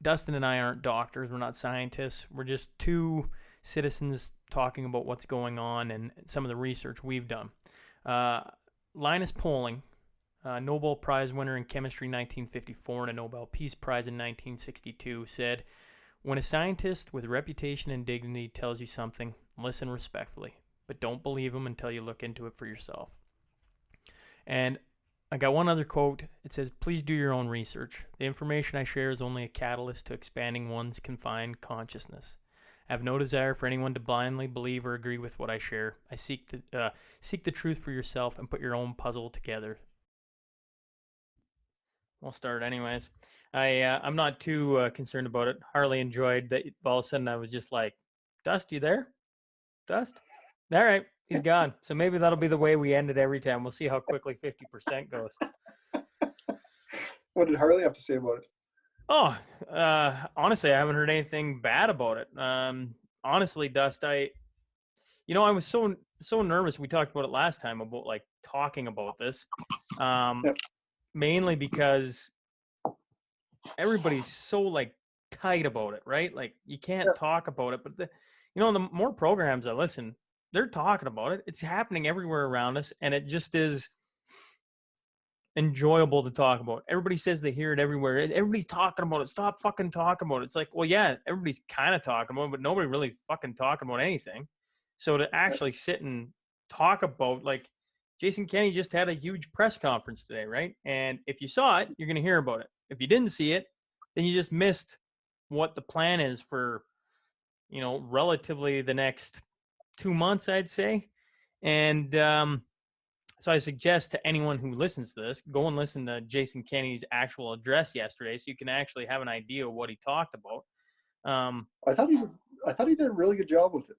Dustin and I aren't doctors. We're not scientists. We're just two citizens talking about what's going on and some of the research we've done. Uh, Linus Pauling, Nobel Prize winner in chemistry in 1954 and a Nobel Peace Prize in 1962, said, "When a scientist with reputation and dignity tells you something, listen respectfully, but don't believe him until you look into it for yourself." And I got one other quote. It says, "Please do your own research. The information I share is only a catalyst to expanding one's confined consciousness. I have no desire for anyone to blindly believe or agree with what I share. I seek the truth for yourself and put your own puzzle together." We'll start anyways. I'm not too concerned about it. Harley enjoyed that. All of a sudden, I was just like, "Dust, you there? Dust?" All right, he's gone. So maybe that'll be the way we end it every time. We'll see how quickly 50% goes. What did Harley have to say about it? Oh, honestly, I haven't heard anything bad about it. Honestly, Dust, I was so nervous. We talked about it last time about like talking about this, Yep. mainly because everybody's so like tight about it, right? Like you can't Yep. talk about it, but the more programs I listen, they're talking about it. It's happening everywhere around us, and it just is enjoyable to talk about. Everybody says they hear it everywhere. Everybody's talking about it. Stop fucking talking about it. It's like, well, yeah, everybody's kind of talking about it, but nobody really fucking talking about anything. So to actually sit and talk about, like, Jason Kenney just had a huge press conference today, right? And if you saw it, you're going to hear about it. If you didn't see it, then you just missed what the plan is for, relatively the next 2 months, I'd say. And so I suggest to anyone who listens to this, go and listen to Jason Kenney's actual address yesterday, so you can actually have an idea of what he talked about. I thought he did a really good job with it.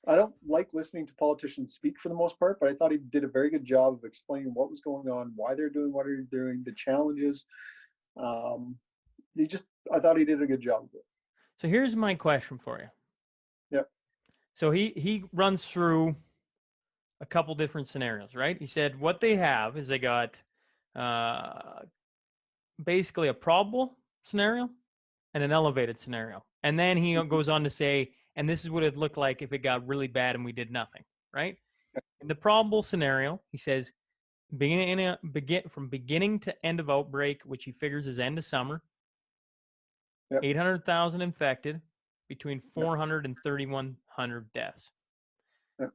I don't like listening to politicians speak for the most part, but I thought he did a very good job of explaining what was going on, why they're doing what they're doing, the challenges. Um, I thought he did a good job of it. So here's my question for you. Yep. So he runs through a couple different scenarios, right? He said what they have is they got basically a probable scenario and an elevated scenario. And then he goes on to say, and this is what it'd look like if it got really bad and we did nothing, right? In the probable scenario, he says, from beginning to end of outbreak, which he figures is end of summer, Yep. 800,000 infected, between Yep. 400 and 3,100 deaths. Yep.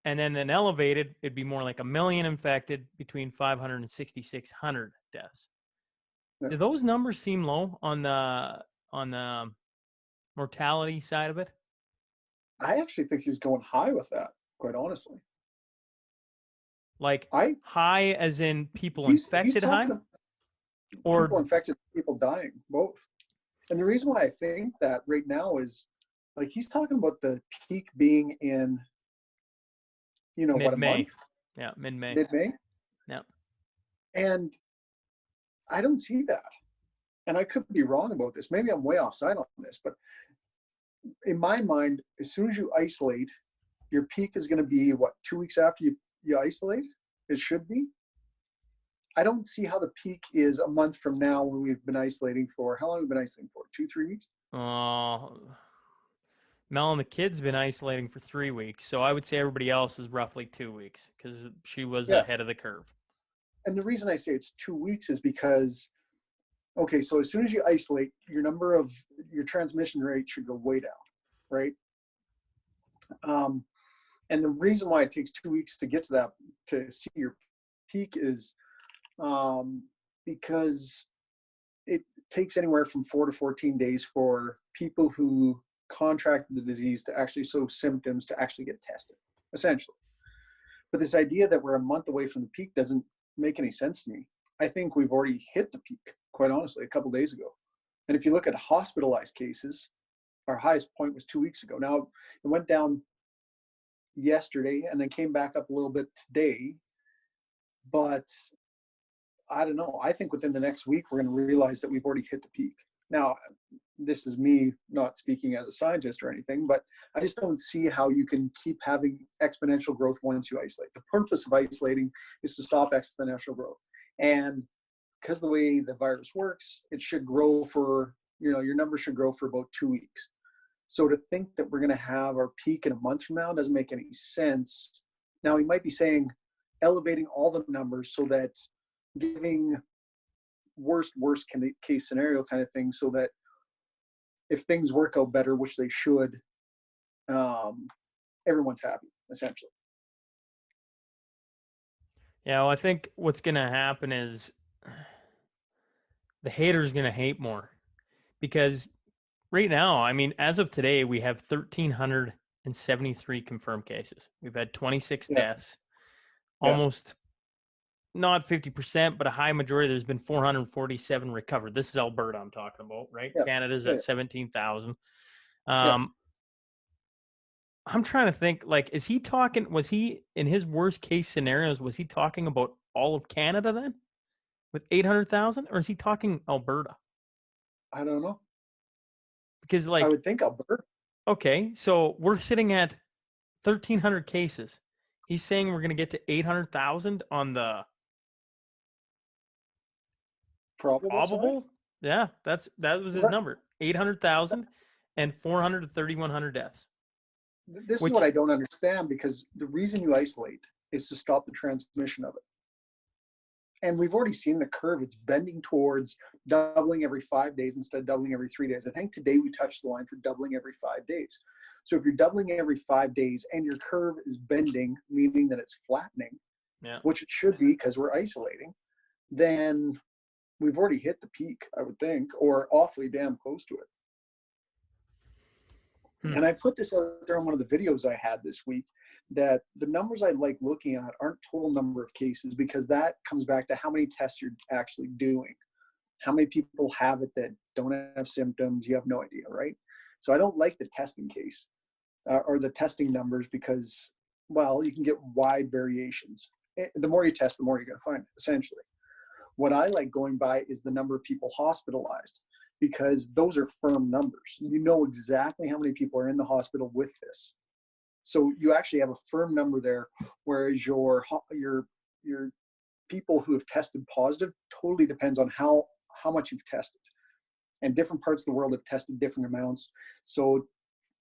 And then an elevated, it'd be more like 1 million infected, between 500 and 6,600 deaths. Yep. Do those numbers seem low on the mortality side of it? I actually think he's going high with that, quite honestly. Like I high as in people he's infected high? talking Or people infected, people dying, both. And the reason why I think that right now is, like, he's talking about the peak being in, what, a mid-May. month? Yeah, mid-May. Mid-May? Yeah. And I don't see that. And I could be wrong about this. Maybe I'm way offside on this, but in my mind, as soon as you isolate, your peak is going to be, what, 2 weeks after you isolate? It should be. I don't see how the peak is a month from now when we've been isolating for, how long have we been isolating for? 2-3 weeks? Mel and the kid's been isolating for 3 weeks, so I would say everybody else is roughly 2 weeks because she was ahead of the curve. And the reason I say it's 2 weeks is because, okay, so as soon as you isolate, your transmission rate should go way down, right? And the reason why it takes 2 weeks to get to that, to see your peak, is because it takes anywhere from 4 to 14 days for people who contracted the disease to actually show symptoms to actually get tested, essentially. But this idea that we're a month away from the peak doesn't make any sense to me. I think we've already hit the peak, quite honestly, a couple of days ago. And if you look at hospitalized cases, our highest point was 2 weeks ago. Now, it went down yesterday and then came back up a little bit today. But I don't know. I think within the next week, we're going to realize that we've already hit the peak. Now, this is me not speaking as a scientist or anything, but I just don't see how you can keep having exponential growth once you isolate. The purpose of isolating is to stop exponential growth. And because the way the virus works, it should grow for, your numbers should grow for about 2 weeks. So to think that we're going to have our peak in a month from now doesn't make any sense. Now, he might be saying elevating all the numbers so that giving worst case scenario kind of thing, so that if things work out better, which they should, everyone's happy, essentially. Yeah, well, I think what's going to happen is the haters going to hate more, because right now, I mean, as of today, we have 1,373 confirmed cases. We've had 26 Yeah. deaths, Yes. almost not 50%, but a high majority. There's been 447 recovered. This is Alberta I'm talking about, right? Yeah. Canada's Yeah. at 17,000. Yeah. I'm trying to think, like, was he, in his worst case scenarios, was he talking about all of Canada then with 800,000, or is he talking Alberta? I don't know. Because, I like, would think Alberta. okay, so we're sitting at 1,300 cases. He's saying we're going to get to 800,000 on the Probable side. probable. Yeah, that was his Right. number. 800,000 and 400 to 3,100 deaths. This is what Which, I don't understand, because the reason you isolate is to stop the transmission of it. And we've already seen the curve. It's bending towards doubling every 5 days instead of doubling every 3 days. I think today we touched the line for doubling every 5 days. So if you're doubling every 5 days and your curve is bending, meaning that it's flattening, yeah. which it should be because we're isolating, then we've already hit the peak, I would think, or awfully damn close to it. And I put this out there on one of the videos I had this week, that the numbers I like looking at aren't total number of cases, because that comes back to how many tests you're actually doing. How many people have it that don't have symptoms? You have no idea, right? So I don't like the testing case or the testing numbers, because, well, you can get wide variations. The more you test, the more you're going to find, essentially. What I like going by is the number of people hospitalized, because those are firm numbers. You know exactly how many people are in the hospital with this. So you actually have a firm number there, whereas your people who have tested positive totally depends on how much you've tested. And different parts of the world have tested different amounts. So,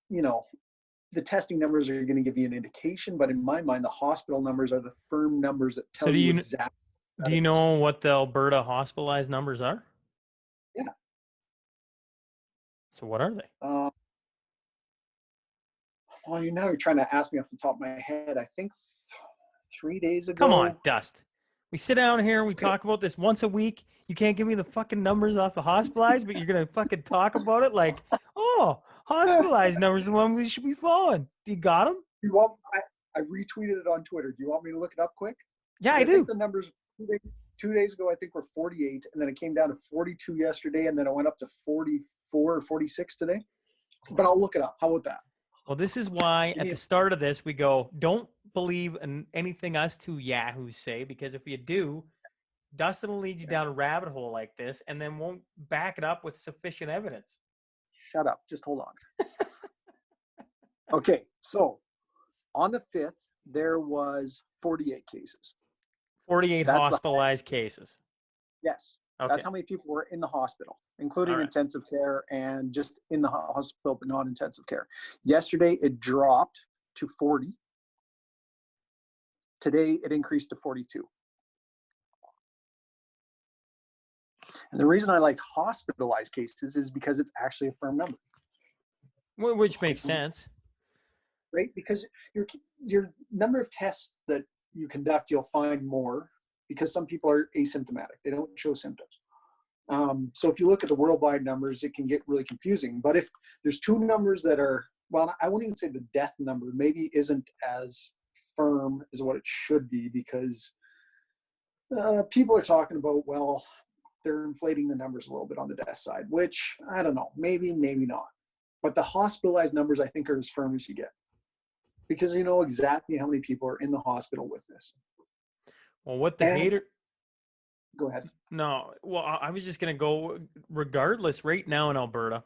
the testing numbers are going to give you an indication, but in my mind, the hospital numbers are the firm numbers that So tell you exactly. do you know what the Alberta hospitalized numbers are? Yeah. So what are they? Well, you're trying to ask me off the top of my head. I think 3 days ago. Come on, Dust. We sit down here and we Okay. talk about this once a week. You can't give me the fucking numbers off the hospitalized, but you're gonna fucking talk about it like, oh, hospitalized numbers are the one we should be following. Do you got them? You want? I retweeted it on Twitter. Do you want me to look it up quick? Yeah, I I do. think the numbers 2 days ago, I think, were 48, and then it came down to 42 yesterday, and then it went up to 44 or 46 today. But I'll look it up. How about that? Well, this is why at the start of this we go, don't believe in anything us two yahoos say, because if you do, Dustin will lead you down a rabbit hole like this and then won't back it up with sufficient evidence. Shut up. Just hold on. Okay, so on the 5th, there was 48 cases. 48 hospitalized cases. Yes. Okay. That's how many people were in the hospital, including intensive care and just in the hospital, but not intensive care. Yesterday, it dropped to 40. Today, it increased to 42. And the reason I like hospitalized cases is because it's actually a firm number. Which makes sense. Right? Because your number of tests that you conduct, you'll find more, because some people are asymptomatic. They don't show symptoms. So if you look at the worldwide numbers, it can get really confusing. But if there's two numbers that are, well, I wouldn't even say the death number maybe isn't as firm as what it should be, because people are talking about, well, they're inflating the numbers a little bit on the death side, which I don't know, maybe not. But the hospitalized numbers, I think, are as firm as you get, because you know exactly how many people are in the hospital with this. Well, what the hater... Go ahead. No, well, I was just going to go, regardless, right now in Alberta,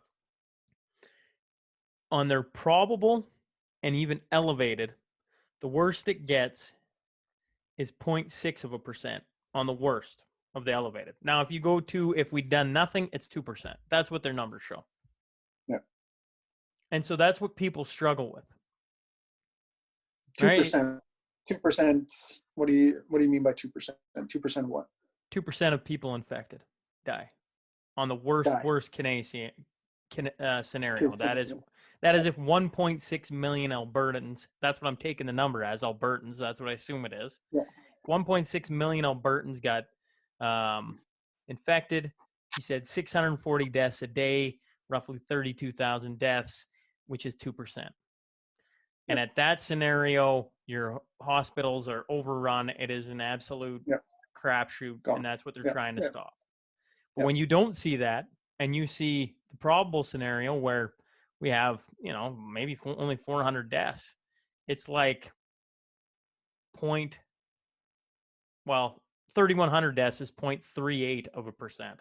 on their probable and even elevated, the worst it gets is 0.6% on the worst. of the elevated. Now, if you go to, if we'd done nothing, it's 2%. That's what their numbers show. Yeah. And so that's what people struggle with. Right? 2%. 2%. What do you mean by 2%? 2% of what? 2% of people infected die on the worst Canadian scenario. That is if 1.6 million Albertans, that's what I'm taking the number as, Albertans, that's what I assume it is. Yeah. 1.6 million Albertans got infected. He said 640 deaths a day, roughly 32,000 deaths, which is 2%. And at that scenario, your hospitals are overrun. It is an absolute crapshoot, and that's what they're trying to stop. But when you don't see that, and you see the probable scenario where we have, maybe only 400 deaths, it's like 3,100 deaths is 0.38%,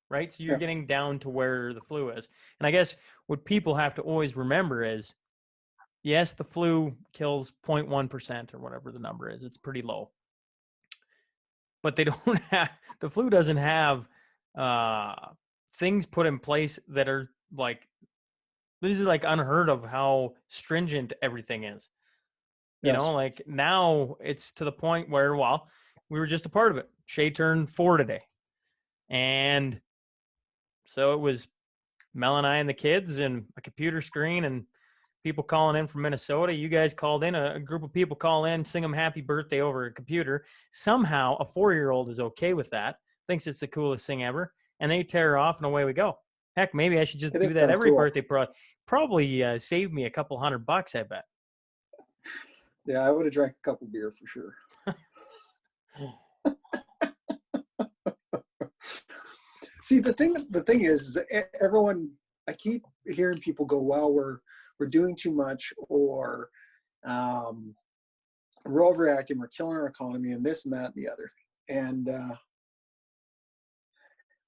right? So you're getting down to where the flu is. And I guess what people have to always remember is, yes, the flu kills 0.1% or whatever the number is. It's pretty low. But the flu doesn't have things put in place that are like, this is like unheard of how stringent everything is. You know, like now it's to the point where, we were just a part of it. Shay turned 4 today. And so it was Mel and I and the kids and a computer screen and people calling in from Minnesota. You guys called in, a group of people call in, sing them happy birthday over a computer. Somehow a 4-year-old is okay with that, thinks it's the coolest thing ever, and they tear off and away we go. Heck, maybe I should just do that every birthday. Probably save me a couple $100, I bet. Yeah, I would have drank a couple beer for sure. See, the thing is everyone, I keep hearing people go, well, we're doing too much, or we're overreacting, we're killing our economy, and this and that and the other. And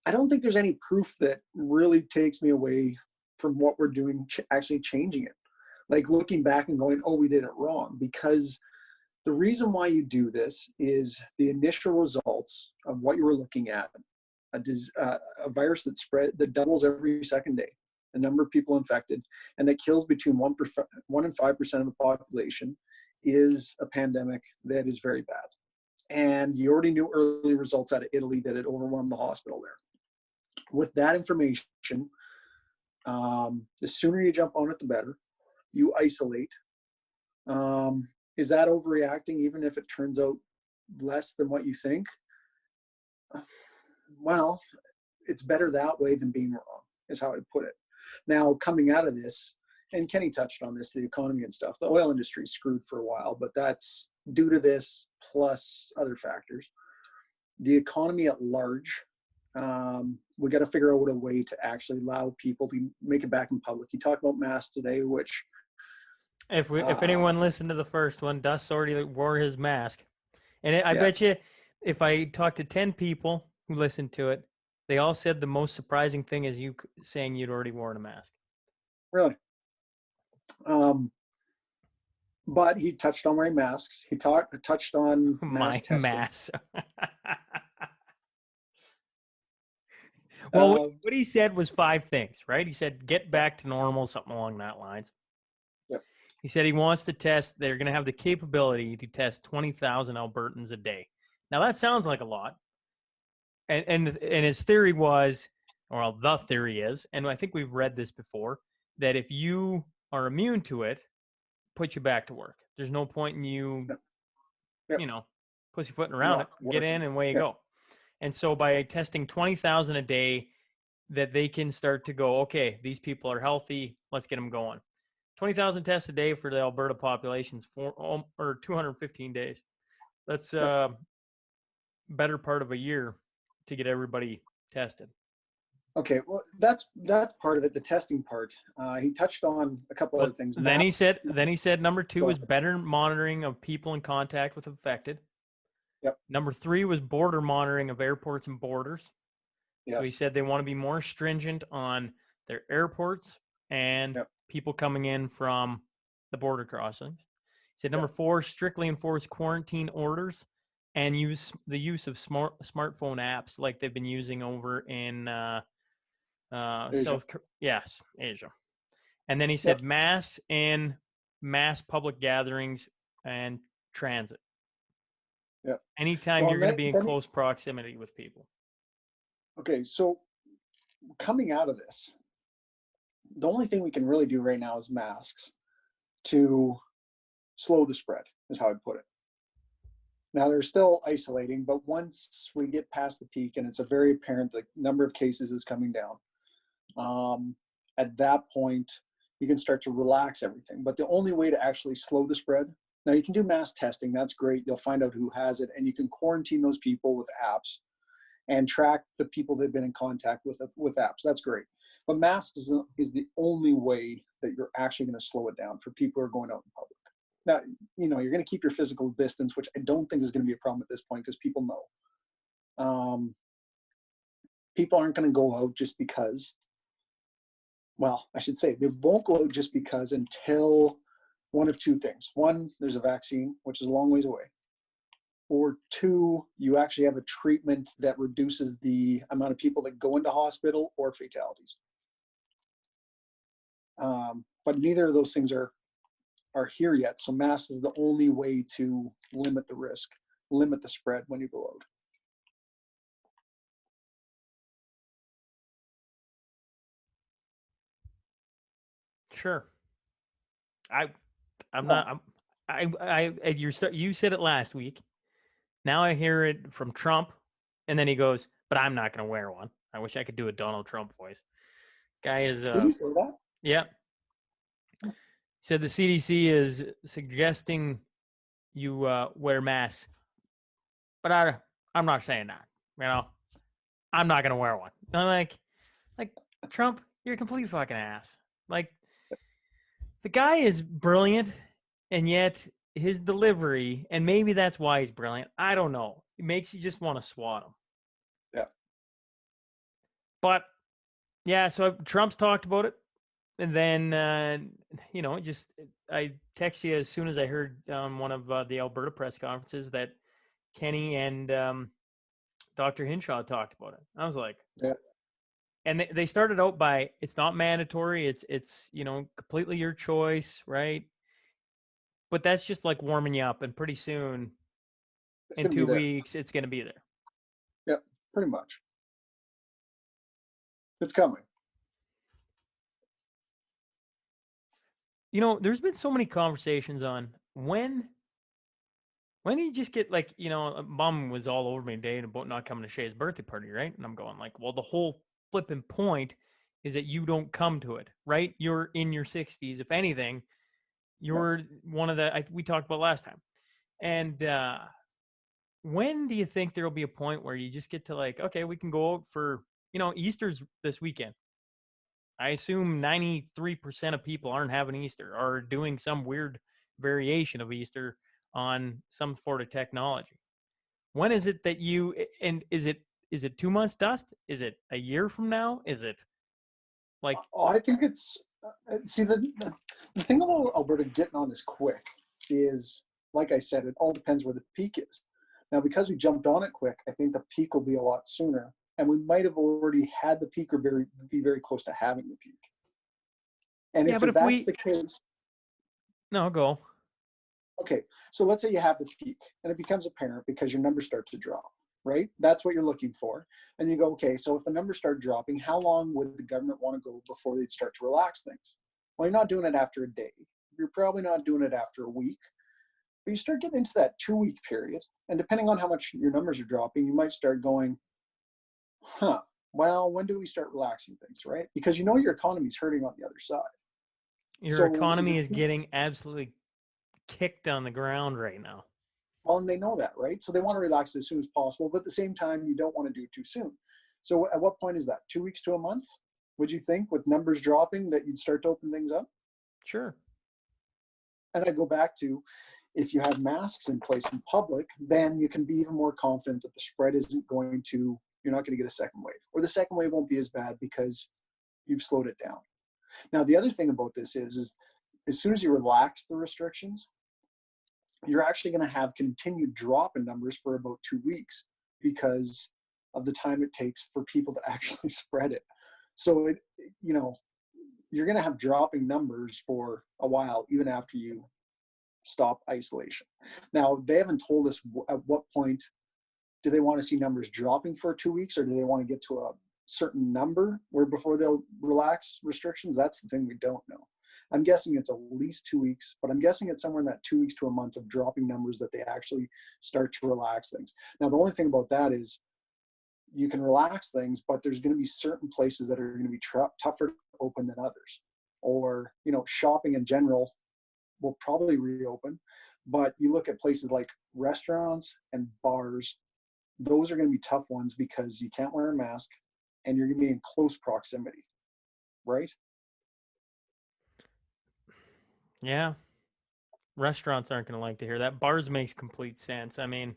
I don't think there's any proof that really takes me away from what we're doing, actually changing it. Like looking back and going, oh, we did it wrong. Because the reason why you do this is the initial results of what you were looking at, a virus that doubles every second day, the number of people infected, and that kills between 1% and 5% of the population, is a pandemic that is very bad. And you already knew early results out of Italy that it overwhelmed the hospital there. With that information, the sooner you jump on it, the better. You isolate. Is that overreacting, even if it turns out less than what you think? Well, it's better that way than being wrong, is how I'd put it. Now, coming out of this, and Kenny touched on this, the economy and stuff, the oil industry is screwed for a while, but that's due to this plus other factors. The economy at large, we got to figure out a way to actually allow people to make it back in public. You talked about masks today, which... If anyone listened to the first one, Dust already wore his mask. And I bet you if I talked to 10 people who listened to it, they all said the most surprising thing is you saying you'd already worn a mask. Really? But he touched on wearing masks. He touched on mask testing. Mask. Well, what he said was 5 things, right? He said, get back to normal, something along that lines. Yep. He said he wants to test, they're going to have the capability to test 20,000 Albertans a day. Now, that sounds like a lot. And his theory was, or the theory is, and I think we've read this before, that if you are immune to it, put you back to work. There's no point in you, pussyfooting around it. Get in and away you go. And so by testing 20,000 a day, that they can start to go, okay, these people are healthy, let's get them going. 20,000 tests a day for the Alberta population's 215 days. That's better part of a year to get everybody tested. Okay, well, that's part of it, the testing part. He touched on a couple other things. Then he said number 2 is better monitoring of people in contact with infected. Yep. Number 3 was border monitoring of airports and borders. Yes. So he said they want to be more stringent on their airports and people coming in from the border crossings. He said number 4, strictly enforce quarantine orders and the use of smartphone apps like they've been using over in Asia. Yes, Asia. And then he Yep. said mass public gatherings and transit. Yep. Anytime Well, you're and going to be in then close proximity with people. okay, so coming out of this, the only thing we can really do right now is masks to slow the spread, is how I'd put it. Now they're still isolating, but once we get past the peak and it's a very apparent the number of cases is coming down, at that point you can start to relax everything. But the only way to actually slow the spread, now you can do mass testing, that's great. You'll find out who has it, and you can quarantine those people with apps and track the people they've been in contact with apps. That's great. But masks is the only way that you're actually going to slow it down for people who are going out in public. Now, you're going to keep your physical distance, which I don't think is going to be a problem at this point because people know. People aren't going to go out just because, well, I should say they won't go out just because until one of two things. One, there's a vaccine, which is a long ways away. Or two, you actually have a treatment that reduces the amount of people that go into hospital or fatalities. But neither of those things are here yet. So masks is the only way to limit the risk, limit the spread when you go out. Sure. I'm Oh, not. You said it last week. Now I hear it from Trump, and then he goes, "But I'm not going to wear one." I wish I could do a Donald Trump voice. Guy is did he say that? yeah. Said the CDC is suggesting you wear masks, but I'm not saying that. I'm not going to wear one. I'm like Trump, you're a complete fucking ass. Like the guy is brilliant, and yet his delivery, and maybe that's why he's brilliant. I don't know. It makes you just want to swat him. Yeah. But yeah, so Trump's talked about it, and then just I text you as soon as I heard one of the Alberta press conferences that Kenny and Dr. Hinshaw talked about it. I was like, Yeah. and they started out by it's not mandatory. It's completely your choice, right? But that's just like warming you up, and pretty soon, It's in going to be two there. weeks, it's going to be there. Yep. Pretty much. It's coming. There's been so many conversations on when do you just get like, mom was all over me today about not coming to Shay's birthday party, right? And I'm going like, well, the whole flipping point is that you don't come to it, right? You're in your 60s. If anything, Yep. you're one of we talked about last time. And when do you think there'll be a point where you just get to like, okay, we can go out for, Easter's this weekend. I assume 93% of people aren't having Easter or doing some weird variation of Easter on some sort of technology. When is it that and is it 2 months dust? Is it a year from now? Is it like Oh, I think it's see the thing about Alberta getting on this quick is, like I said, it all depends where the peak is. Now, because we jumped on it quick, I think the peak will be a lot sooner, and we might have already had the peak or be very close to having the peak. And yeah, if but if that's we the case, no go. okay, so let's say you have the peak and it becomes apparent because your numbers start to drop, right? That's what you're looking for. And you go, okay, so if the numbers start dropping, how long would the government want to go before they'd start to relax things? Well, you're not doing it after a day. You're probably not doing it after a week. But you start getting into that 2 week period. And depending on how much your numbers are dropping, you might start going, well, when do we start relaxing things, right? Because your economy's hurting on the other side. Your So is economy it is getting absolutely kicked on the ground right now. well, and they know that, right? So they want to relax it as soon as possible, but at the same time, you don't want to do it too soon. So at what point is that? 2 weeks to a month? Would you think with numbers dropping that you'd start to open things up? Sure. And I go back to if you have masks in place in public, then you can be even more confident that the spread isn't going to, you're not going to get a second wave, or the second wave won't be as bad because you've slowed it down. Now, the other thing about this is as soon as you relax the restrictions, you're actually going to have continued drop in numbers for about 2 weeks because of the time it takes for people to actually spread it. So you know, you're going to have dropping numbers for a while, even after you stop isolation. Now, they haven't told us at what point do they want to see numbers dropping for 2 weeks, or do they want to get to a certain number where before they'll relax restrictions? That's the thing we don't know. I'm guessing it's at least 2 weeks, but I'm guessing it's somewhere in that 2 weeks to a month of dropping numbers that they actually start to relax things. Now, the only thing about that is you can relax things, but there's going to be certain places that are going to be tougher to open than others. Or, you know, shopping in general will probably reopen, but you look at places like restaurants and bars, those are going to be tough ones because you can't wear a mask and you're going to be in close proximity, right? Yeah. Restaurants aren't going to like to hear that. Bars makes complete sense. I mean,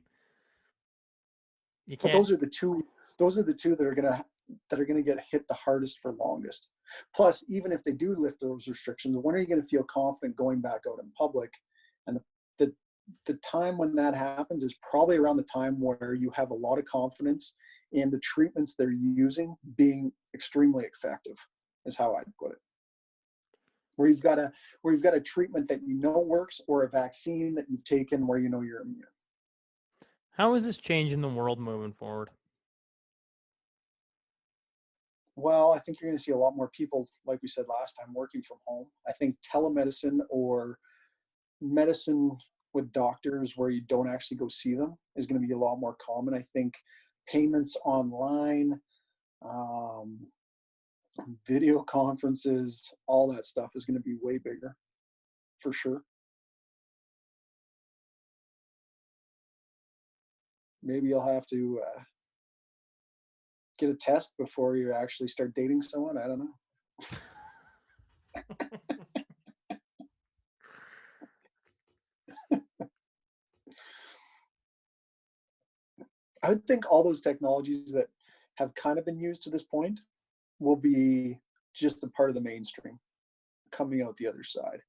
you But can't. those are the two that are going to get hit the hardest for longest. Plus, even if they do lift those restrictions, when are you going to feel confident going back out in public? And the the time when that happens is probably around the time where you have a lot of confidence in the treatments they're using being extremely effective, is how I'd put it. Where you've got a treatment that you know works, or a vaccine that you've taken where you know you're immune. How is this changing the world moving forward? Well, I think you're going to see a lot more people, like we said last time, working from home. I think telemedicine or medicine with doctors where you don't actually go see them is going to be a lot more common. I think payments online, um, video conferences, all that stuff is going to be way bigger for sure. Maybe you'll have to get a test before you actually start dating someone. I don't know. I would think all those technologies that have kind of been used to this point will be just a part of the mainstream coming out the other side.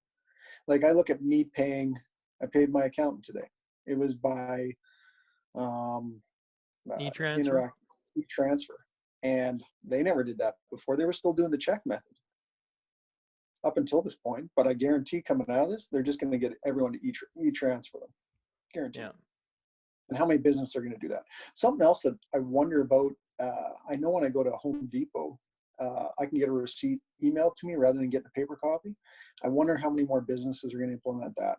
Like I look at me paying, I paid my accountant today. It was by um, E-transfer? interact transfer, and they never did that before. They were still doing the check method up until this point. But I guarantee coming out of this, they're just going to get everyone to e-transfer them, guaranteed. Yeah. And how many businesses are going to do that? Something else that I wonder about. I know when I go to Home Depot, I can get a receipt emailed to me rather than getting a paper copy. I wonder how many more businesses are going to implement that,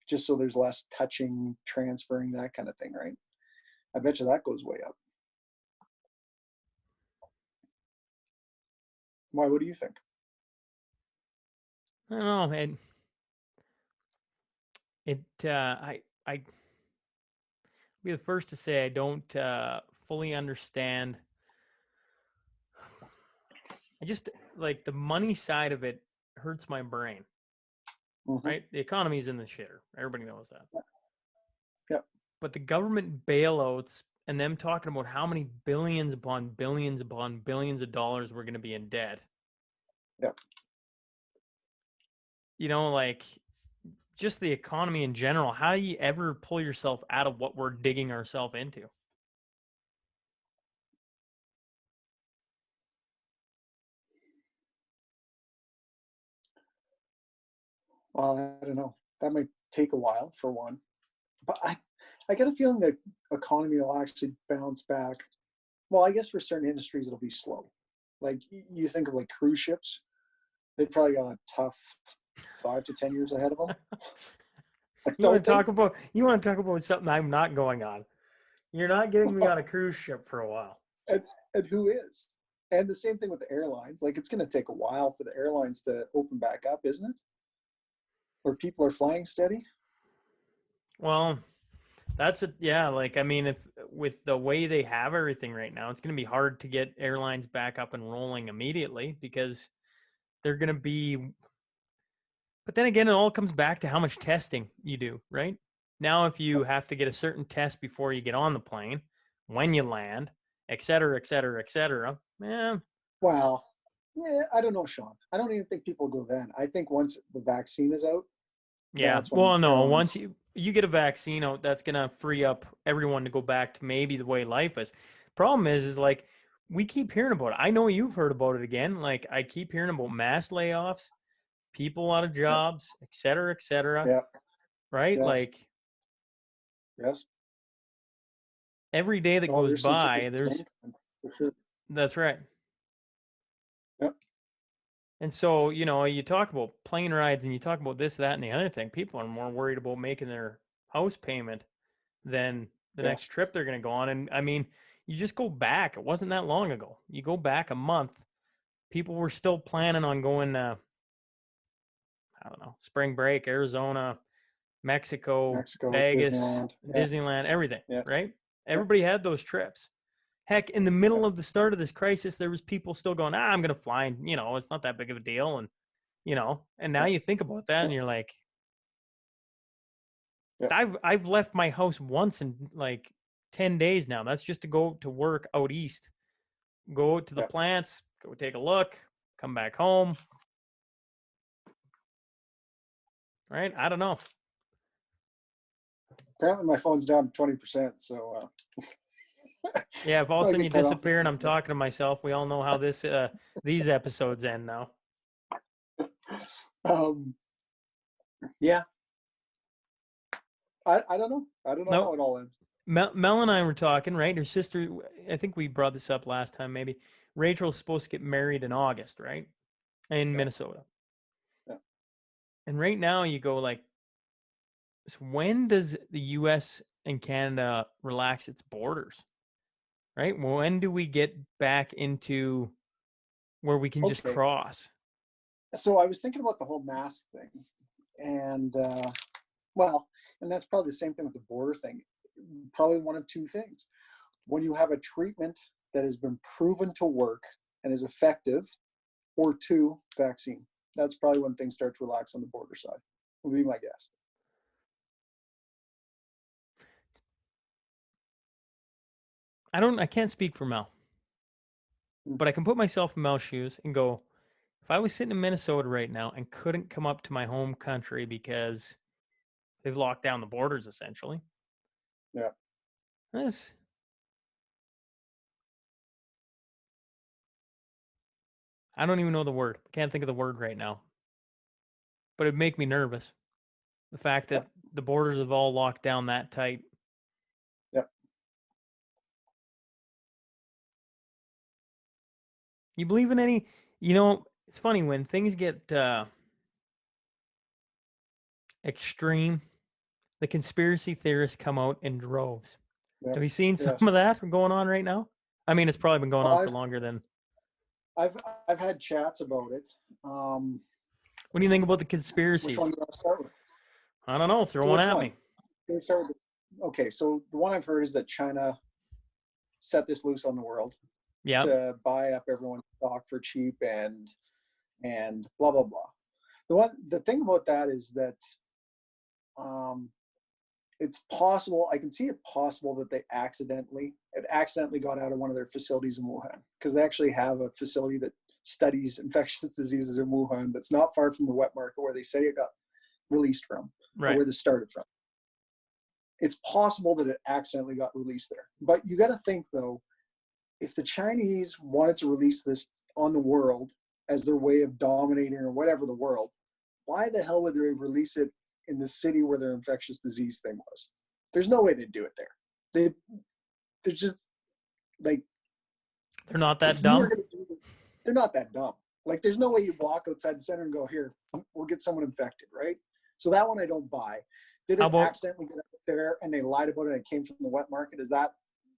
just so there's less touching, transferring, that kind of thing, right? I bet you that goes way up. Why? What do you think? I don't know. I be the first to say I don't fully understand. I just like the money side of it hurts my brain, Mm-hmm. right? The economy's in the shitter. Everybody knows that. Yep. But the government bailouts and them talking about how many billions upon billions of dollars we're going to be in debt. Yep. You know, like just the economy in general. How do you ever pull yourself out of what we're digging ourselves into? Well, I don't know. That might take a while for one, but I get a feeling that economy will actually bounce back. Well, I guess for certain industries it'll be slow. Like you think of like cruise ships, they probably got a tough 5 to 10 years ahead of them. I don't think. You want to talk about something I'm not going on. You're not getting me on a cruise ship for a while. and, and who is? And the same thing with the airlines. Like it's going to take a while for the airlines to open back up, isn't it? Where people are flying steady. Well, that's it. Yeah, like I mean, if with the way they have everything right now, it's going to be hard to get airlines back up and rolling immediately because they're going to be. But then again, it all comes back to how much testing you do, right? Now, if you have to get a certain test before you get on the plane, when you land, et cetera, et cetera, et cetera, Wow. Yeah, I don't know, Shaun. I don't even think people go then. I think once the vaccine is out, Yeah. That's when Well, no, once airlines. you get a vaccine out, that's gonna free up everyone to go back to maybe the way life is. Problem is like we keep hearing about it. I know you've heard about it again. Like I keep hearing about mass layoffs, people out of Yeah, jobs, et cetera, et cetera. yeah, Right? yes, Like yes. every day that Oh, goes there's some by, serious there's change coming, for sure. that's right. Yep, And so, you talk about plane rides and you talk about this, that, and the other thing. People are more worried about making their house payment than the next yes, trip they're going to go on. And I mean, you just go back. It wasn't that long ago. You go back a month. People were still planning on going, I don't know, spring break, Arizona, Mexico, Mexico, Vegas, Disneyland. Yeah, Disneyland, everything, yeah, right? yeah, Everybody had those trips. Heck, in the yeah, middle of the start of this crisis, there was people still going, I'm going to fly. And, it's not that big of a deal. And now yeah, you think about that yeah, and you're like, yeah, I've left my house once in like 10 days now. That's just to go to work out east. Go to the yeah. plants, go take a look, come back home, right? I don't know. Apparently, my phone's down to 20%, so Yeah, if all of a I'll sudden you get cut off. disappear and I'm talking to myself, we all know how these episodes end now. Um, yeah, I don't know. I don't know how No, it all ends. Mel and I were talking, right? Her sister, I think we brought this up last time, maybe. Rachel's supposed to get married in August, right? In Yeah, Minnesota. yeah. And right now you go like, so when does the US and Canada relax its borders, right? When do we get back into where we can just Okay. cross? So I was thinking about the whole mask thing, and well, and that's probably the same thing with the border thing. Probably one of two things. When you have a treatment that has been proven to work and is effective, or two, vaccine. That's probably when things start to relax on the border side. Would be my guess. I can't speak for Mel, but I can put myself in Mel's shoes and go, if I was sitting in Minnesota right now and couldn't come up to my home country because they've locked down the borders essentially, Yeah. this, I don't even know the word. Can't think of the word right now, but it'd make me nervous. The fact that Yep. the borders have all locked down that tight. Yep. You believe in any, it's funny when things get extreme, the conspiracy theorists come out in droves. Yep. Have you seen some Yes. of that going on right now? I mean, it's probably been going Well, on for longer than. I've I've had chats about it. What do you think about the Which conspiracies? one do you want to start with? I don't know. Throw So one which at one? me. Can we start with okay, so the one I've heard is that China set this loose on the world Yeah. to buy up everyone's stock for cheap and blah blah blah. The thing about that is that um, it's possible. I can see it possible that it accidentally got out of one of their facilities in Wuhan, because they actually have a facility that studies infectious diseases in Wuhan that's not far from the wet market where they say it got released from, or Right. where this started from. It's possible that it accidentally got released there. But you got to think though, if the Chinese wanted to release this on the world as their way of dominating or whatever the world, why the hell would they release it in the city where their infectious disease thing was? There's no way they'd do it there. They're just like, They're not that if you were dumb. going to do this, they're not that dumb. Like, there's no way you walk outside the center and go, here, we'll get someone infected, right? So that one I don't buy. Did How it about accidentally get up there and they lied about it and it came from the wet market?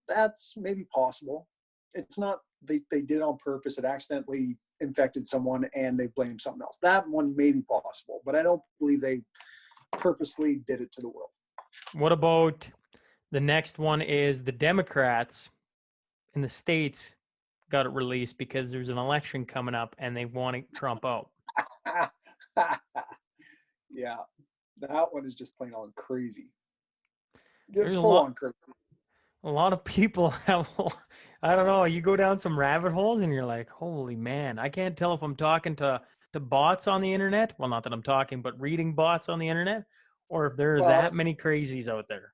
That's maybe possible. It's not, they did on purpose. It accidentally infected someone and they blamed something else. That one may be possible, but I don't believe they purposely did it to the world. what about the next one is the Democrats in the States got it released because there's an election coming up and they want Trump out. Yeah, that one is just plain on crazy. There's Full on crazy. a lot of people have, I don't know, you go down some rabbit holes and you're like, holy man, I can't tell if I'm talking to to bots on the internet. Well, not that I'm talking, but reading bots on the internet, or if there are Well, that many crazies out there.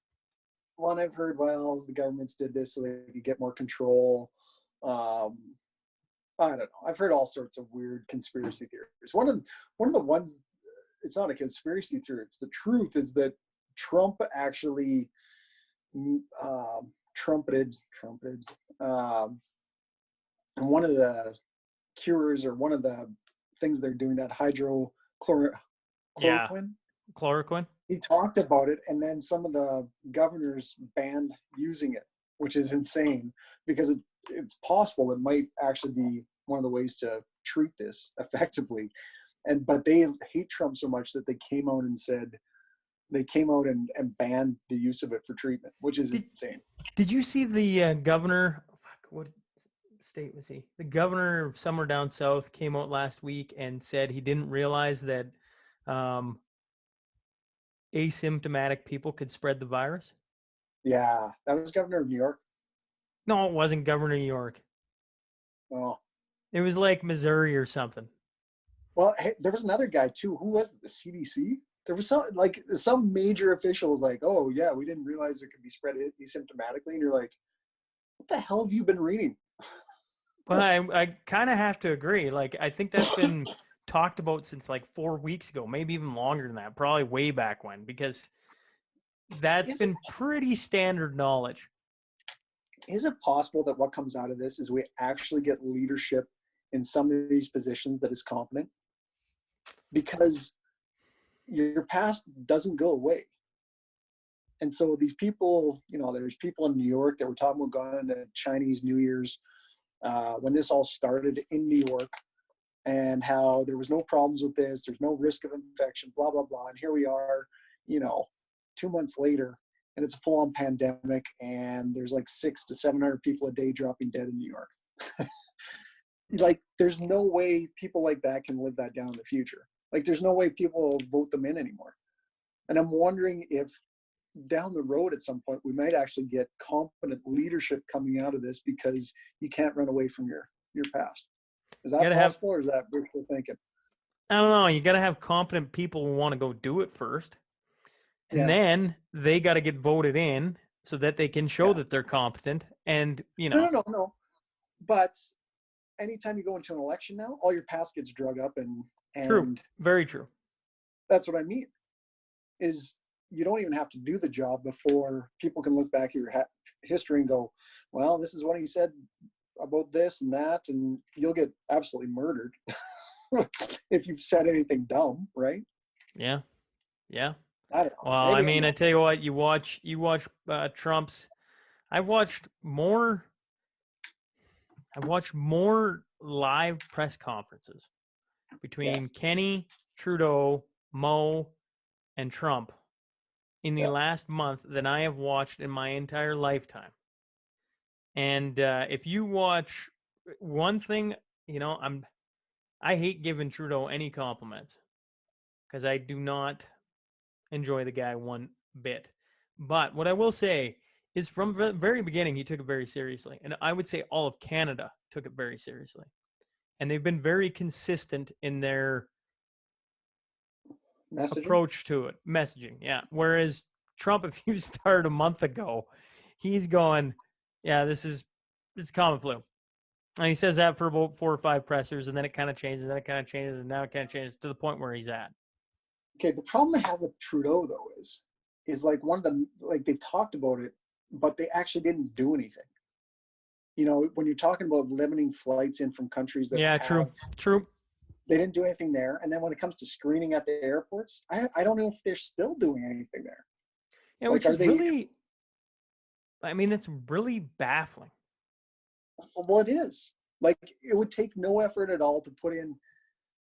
one I've heard, well, the governments did this so they could get more control. Um, I don't know. I've heard all sorts of weird conspiracy theories. One of the ones, it's not a conspiracy theory. It's the truth. Is that Trump actually trumpeted and one of the cures or one of the things they're doing, that Yeah, chloroquine. chloroquine. He talked about it, and then some of the governors banned using it, which is insane because it's possible it might actually be one of the ways to treat this effectively. But they hate Trump so much that they came out and banned the use of it for treatment, which is insane. Did you see the governor? What state was he? The governor of somewhere down south came out last week and said he didn't realize that asymptomatic people could spread the virus. Yeah, that was governor of New York. No, it wasn't governor of New York. Oh, It was like Missouri or something. well, hey, there was another guy too. Who was it? The CDC? There was some major official was like, "Oh yeah, we didn't realize it could be spread asymptomatically," and you're like, "What the hell have you been reading?" Well, I kind of have to agree. Like, I think that's been talked about since like 4 weeks ago, maybe even longer than that, probably way back when, because that's Is it been pretty standard knowledge. is it possible that what comes out of this is we actually get leadership in some of these positions that is competent? Because your past doesn't go away. And so these people, there's people in New York that were talking about going to Chinese New Year's when this all started in New York, and how there was no problems with this, there's no risk of infection, blah, blah, blah. And here we are, 2 months later, and it's a full-on pandemic, and there's like 600 to 700 people a day dropping dead in New York. Like, there's no way people like that can live that down in the future. Like, there's no way people will vote them in anymore. And I'm wondering if down the road at some point we might actually get competent leadership coming out of this, because you can't run away from your past. Is You that gotta have, possible, or is that wishful thinking? I don't know, you gotta have competent people who want to go do it first, and Yeah. then they got to get voted in so that they can show Yeah. that they're competent. And No. But anytime you go into an election now, all your past gets drug up, and true, and very true. that's what I mean. Is you don't even have to do the job before people can look back at your history and go, well, this is what he said about this and that, and you'll get absolutely murdered if you've said anything dumb, right? Yeah, yeah. I don't know. Well, I Maybe I'm mean, I wrong. tell you what, you watch Trump's. I've watched more. I've watched more live press conferences between Yes. Kenny, Trudeau, Mo, and Trump in the Yeah. last month than I have watched in my entire lifetime. And if you watch one thing, I hate giving Trudeau any compliments because I do not enjoy the guy one bit. But what I will say is from the very beginning, he took it very seriously. And I would say all of Canada took it very seriously. And they've been very consistent in their Messaging. approach to it, messaging. Yeah. Whereas Trump, if you start a month ago, he's going, yeah, it's common flu. And he says that for about 4 or 5 pressers, and then it kind of changes, and now it kind of changes to the point where he's at. Okay. The problem I have with Trudeau though is like one of the, like, they've talked about it, but they actually didn't do anything. When you're talking about limiting flights in from countries that Yeah, have, true. they didn't do anything there. And then when it comes to screening at the airports, I don't know if they're still doing anything there. Yeah, Like, which are is they? really, I mean, that's really baffling. Well, it is. Like, it would take no effort at all to put in,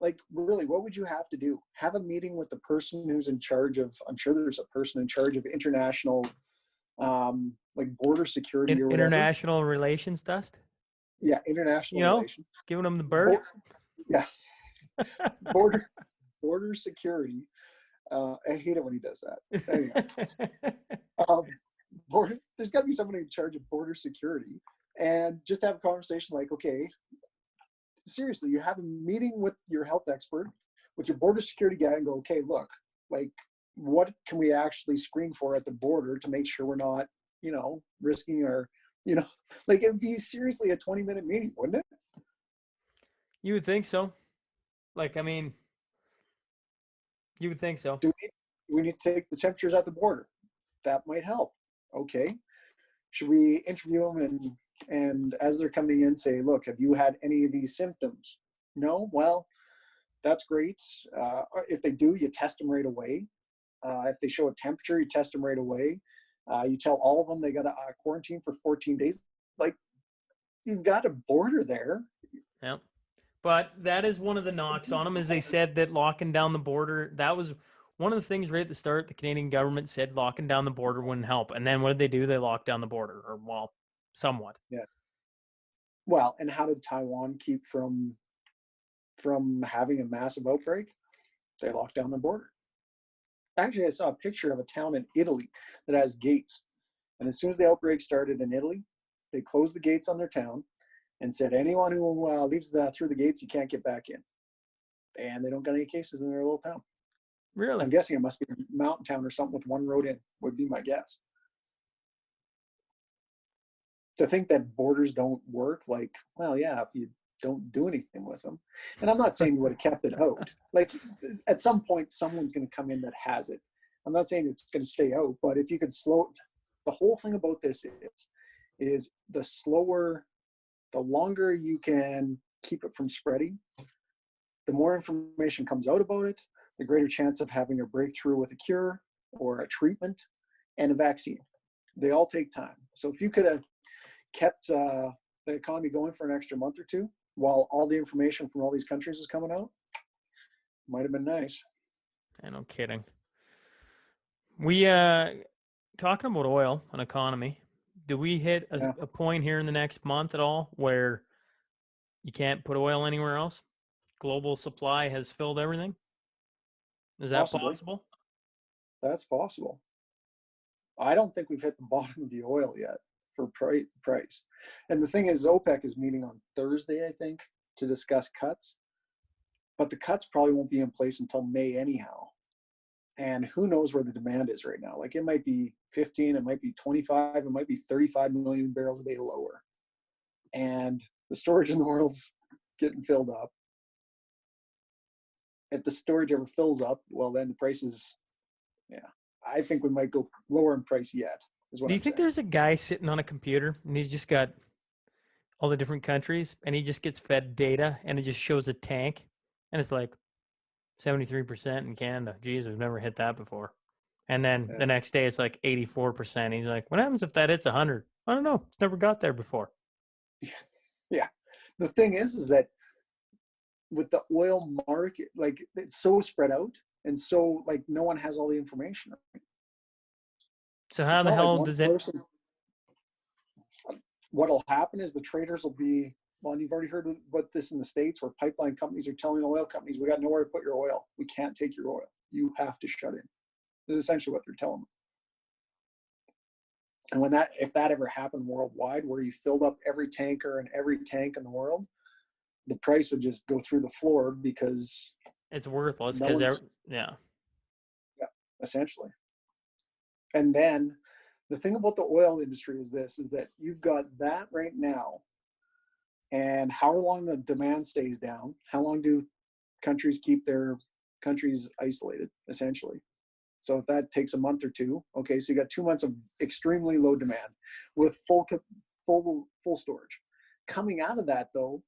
like, really, what would you have to do? Have a meeting with the person who's in charge of, I'm sure there's a person in charge of international, like border security or whatever. International relations dust, Yeah, international relations. giving them the bird. Yeah, border border security. I hate it when he does that. Anyway, um, there's got to be somebody in charge of border security, and just have a conversation like, okay, seriously, you have a meeting with your health expert, with your border security guy, and go, okay, look, like, what can we actually screen for at the border to make sure we're not, risking our, you know, like it'd be seriously a 20-minute meeting, wouldn't it? You would think so. Like, I mean, you would think so. Do we need to take the temperatures at the border? That might help. Okay. Should we interview them and as they're coming in say, look, have you had any of these symptoms? No? Well, that's great. If they do, you test them right away. If they show a temperature, you test them right away. You tell all of them they got to quarantine for 14 days. Like, you've got a border there. Yeah. But that is one of the knocks on them, is they said that locking down the border, that was one of the things right at the start. The Canadian government said locking down the border wouldn't help. And then what did they do? They locked down the border, or, well, somewhat. Yeah. Well, and how did Taiwan keep from having a massive outbreak? They locked down the border. Actually, I saw a picture of a town in Italy that has gates. And as soon as the outbreak started in Italy, they closed the gates on their town and said, anyone who leaves through the gates, you can't get back in. And they don't got any cases in their little town. Really? I'm guessing it must be a mountain town or something with one road in, would be my guess. To think that borders don't work, like, well, yeah, if you don't do anything with them. And I'm not saying you would have kept it out. Like, at some point, someone's going to come in that has it. I'm not saying it's going to stay out, but if you could slow it, the whole thing about this is the longer you can keep it from spreading, the more information comes out about it, the greater chance of having a breakthrough with a cure or a treatment and a vaccine. They all take time. So if you could have kept the economy going for an extra month or two while all the information from all these countries is coming out, might have been nice. No kidding. We talking about oil and economy. Do we hit Yeah, a point here in the next month at all where you can't put oil anywhere else? Global supply has filled everything. Is that possibly. possible? That's possible. I don't think we've hit the bottom of the oil yet for price. And the thing is, OPEC is meeting on Thursday, I think, to discuss cuts. But the cuts probably won't be in place until May anyhow. And who knows where the demand is right now? Like, it might be 15, it might be 25, it might be 35 million barrels a day lower. And the storage in the world's getting filled up. If the storage ever fills up, well, then the prices, yeah, I think we might go lower in price yet, is what Do you I'm think saying. there's a guy sitting on a computer and he's just got all the different countries and he just gets fed data and it just shows a tank and it's like 73% in Canada? Geez, we've never hit that before. And then Yeah. the next day it's like 84%. He's like, what happens if that hits 100? I don't know. It's never got there before. Yeah. The thing is that with the oil market, like, it's so spread out and so, like, no one has all the information. So how It's the not like hell one does it? person. What'll happen is the traders will be, well, and you've already heard about this in the States, where pipeline companies are telling oil companies, we got nowhere to put your oil. We can't take your oil. You have to shut in. This is essentially what they're telling them. And if that ever happened worldwide, where you filled up every tanker and every tank in the world, the price would just go through the floor because It's worthless no because, one's, yeah. yeah, essentially. And then the thing about the oil industry is that you've got that right now, and how long the demand stays down, how long do countries keep their countries isolated, essentially. So if that takes a month or two, okay, so you got 2 months of extremely low demand with full storage. Coming out of that, though,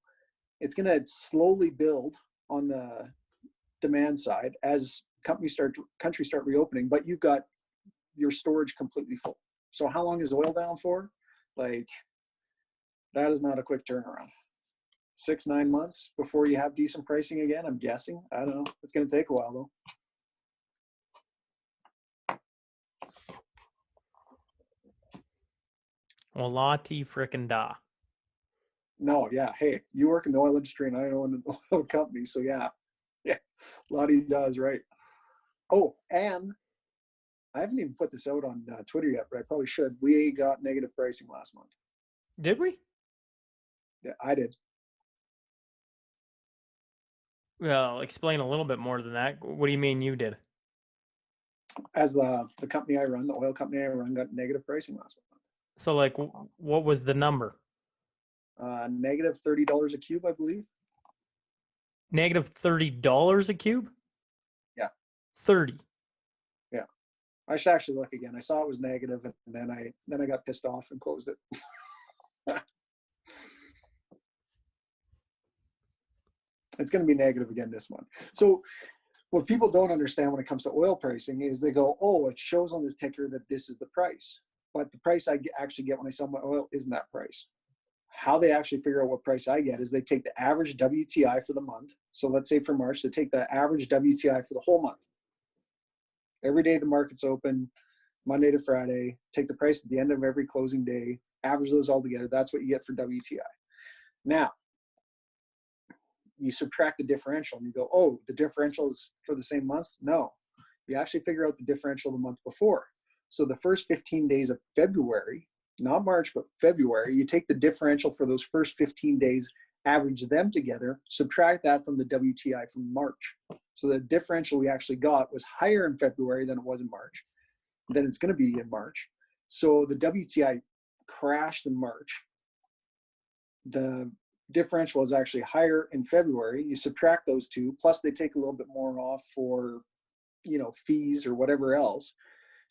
it's going to slowly build on the demand side as countries start reopening, but you've got your storage completely full. So how long is oil down for? Like, that is not a quick turnaround. 6-9 months before you have decent pricing again, I'm guessing. I don't know. It's going to take a while, though. Well, la-ti frickin' da. No, yeah. Hey, you work in the oil industry and I own an oil company. So yeah. Yeah. Lottie does, right. Oh, and I haven't even put this out on Twitter yet, but I probably should. We got negative pricing last month. Did we? Yeah, I did. Well, explain a little bit more than that. What do you mean you did? As the company I run, the oil company I run, got negative pricing last month. So like, what was the number? Negative $30 a cube, I believe. Negative $30 a cube? Yeah. 30. Yeah. I should actually look again. I saw it was negative, and then I got pissed off and closed it. It's going to be negative again this month. So what people don't understand when it comes to oil pricing is they go, oh, it shows on the ticker that this is the price. But the price I actually get when I sell my oil isn't that price. How they actually figure out what price I get is they take the average WTI for the month. So let's say for March, they take the average WTI for the whole month. Every day the market's open, Monday to Friday, take the price at the end of every closing day, average those all together. That's what you get for WTI. Now, you subtract the differential and you go, oh, the differential is for the same month? No. You actually figure out the differential the month before. So the first 15 days of February, not March, but February, you take the differential for those first 15 days, average them together, subtract that from the WTI from March. So the differential we actually got was higher in February than it was in March, than it's going to be in March. So the WTI crashed in March. The differential is actually higher in February. You subtract those two, plus they take a little bit more off for, fees or whatever else,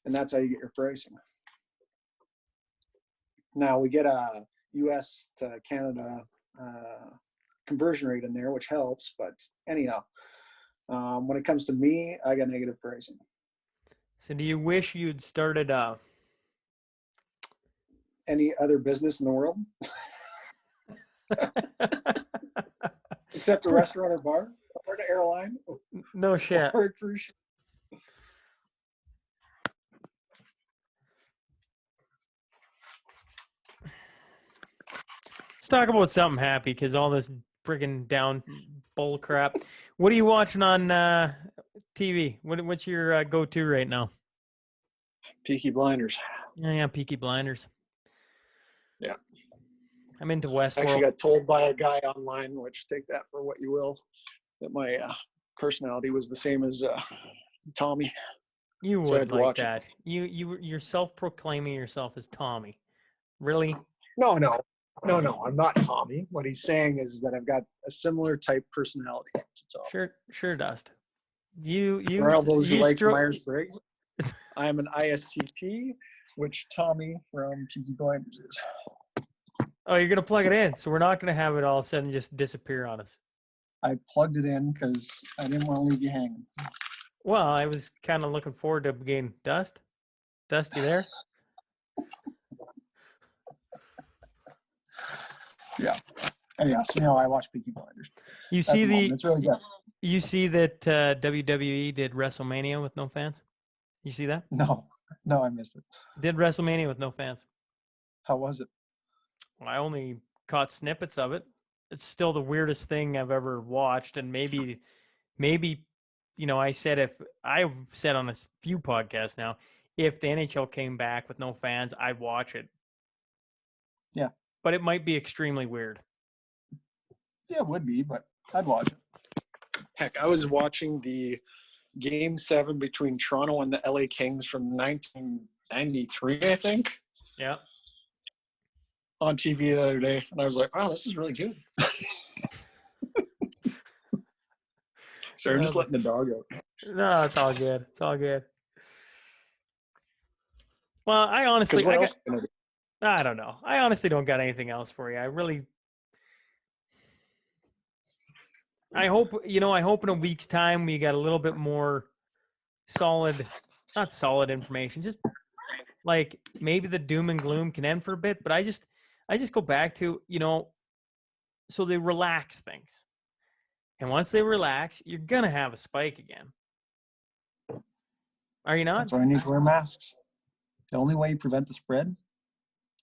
and that's how you get your pricing. Now we get a US to Canada conversion rate in there, which helps, but anyhow, when it comes to me, I got negative pricing. So do you wish you'd started Any other business in the world except a restaurant or bar or an airline No shit. or a cruise ship? Let's talk about something happy because all this friggin' down bull crap. What are you watching on TV? What's your go-to right now? Peaky Blinders. Yeah, Peaky Blinders. Yeah. I'm into I actually Westworld. got told by a guy online, which take that for what you will, that my personality was the same as Tommy. You So I would had to like watch that. it. You're self-proclaiming yourself as Tommy. Really? No, I'm not Tommy. What he's saying is that I've got a similar type personality to Tommy. Sure, Dust. You For all those who like stroke. Myers-Briggs, I'm an ISTP, which Tommy from Peaky Blinders is. Oh, you're gonna plug it in, so we're not gonna have it all of a sudden just disappear on us. I plugged it in because I didn't want to leave you hanging. Well, I was kind of looking forward to getting Dust. Dust, you there? Yeah. Anyhow, so I watch Peaky Blinders. You see It's really good. You see that WWE did WrestleMania with no fans? You see that? No, I missed it. Did WrestleMania with no fans. How was it? Well, I only caught snippets of it. It's still the weirdest thing I've ever watched, and maybe, I said I've said on a few podcasts now, if the NHL came back with no fans, I'd watch it. Yeah. But it might be extremely weird. Yeah, it would be, but I'd watch it. Heck, I was watching the Game 7 between Toronto and the LA Kings from 1993, I think. Yeah. On TV the other day, and I was like, wow, this is really good. Sorry, I'm just letting the dog out. No, it's all good. It's all good. Well, I honestly, I don't know. I honestly don't got anything else for you. I hope in a week's time we got a little bit more solid, not solid information, just like maybe the doom and gloom can end for a bit. But I just go back to, so they relax things. And once they relax, you're going to have a spike again. Are you not? That's why I need to wear masks. The only way you prevent the spread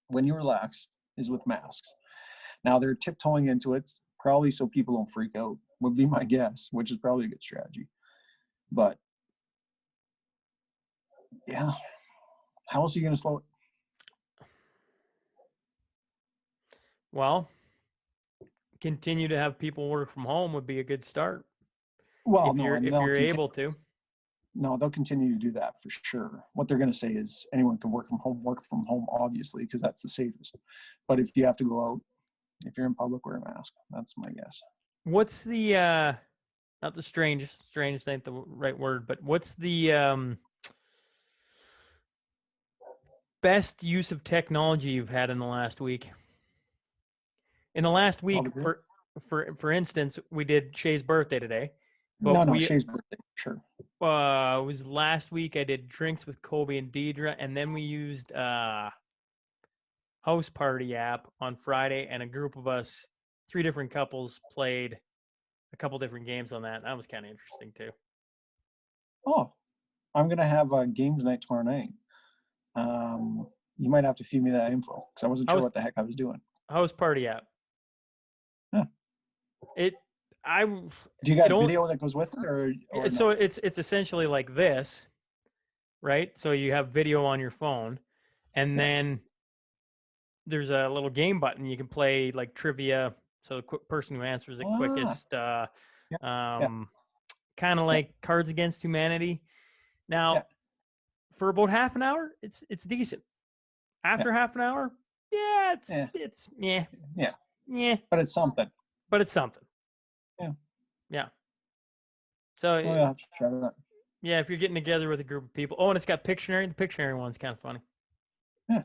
when you relax is with masks. Now they're tiptoeing into it, probably so people don't freak out, would be my guess, which is probably a good strategy. But yeah, how else are you going to slow it? Well, continue to have people work from home would be a good start. Well, if no, you're and if they'll you're continue. able to. No, they'll continue to do that for sure. What they're going to say is anyone can work from home, obviously, because that's the safest. But if you have to go out, if you're in public, wear a mask. That's my guess. What's the not the strange ain't the right word, but what's the best use of technology you've had in the last week? In the last week, Probably. for instance, we did Shay's birthday today, but No, Shay's birthday, sure. it was last week. I did drinks with Kobe and Deidre, and then we used house party app on Friday, and a group of us, 3 different couples, played a couple different games on that. That was kind of interesting too. Oh, I'm going to have a games night tomorrow night. You might have to feed me that info because I wasn't sure what the heck I was doing. House party app. Huh. Do you got video that goes with it, or so no? It's essentially like this, right? So you have video on your phone, and then there's a little game button. You can play like trivia. So the person who answers it quickest, kind of like Cards Against Humanity. Now, for about half an hour, it's decent. After half an hour, it's yeah. But it's something. Yeah. So I'll have to try that. Yeah, if you're getting together with a group of people. Oh, and it's got Pictionary. The Pictionary one's kind of funny. Yeah.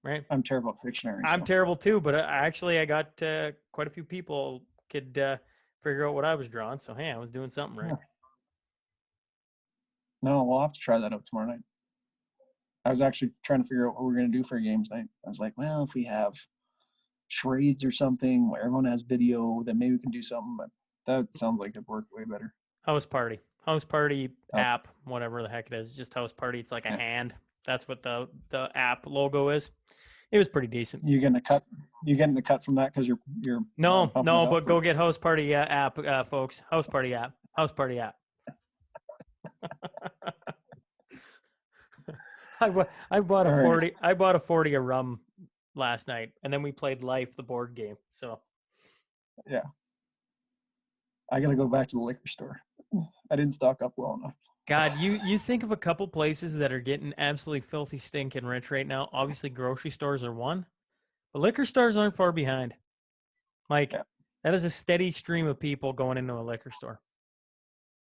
Right. I'm terrible at Pictionary. I'm terrible too, but I got quite a few people could figure out what I was drawing. So hey, I was doing something right. Yeah. No, we'll have to try that out tomorrow night. I was actually trying to figure out what we're going to do for games night. I was like, well, if we have charades or something where everyone has video, then maybe we can do something. But that sounds like it'd work way better. House party app, whatever the heck it is, just house party. It's like a hand. That's what the app logo is. It was pretty decent. You getting a cut? You getting a cut from that because you're no, but go get house party app, folks. House party app. I bought a 40. Right. I bought a 40 of rum last night, and then we played Life, the board game. So yeah, I gotta go back to the liquor store. I didn't stock up well enough. God, you think of a couple places that are getting absolutely filthy stinking rich right now. Obviously, grocery stores are one, but liquor stores aren't far behind. Like that is a steady stream of people going into a liquor store.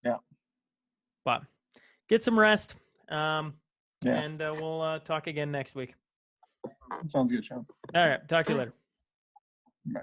Yeah, but get some rest. And we'll talk again next week. Sounds good, Shaun. All right. Talk to you later. Bye.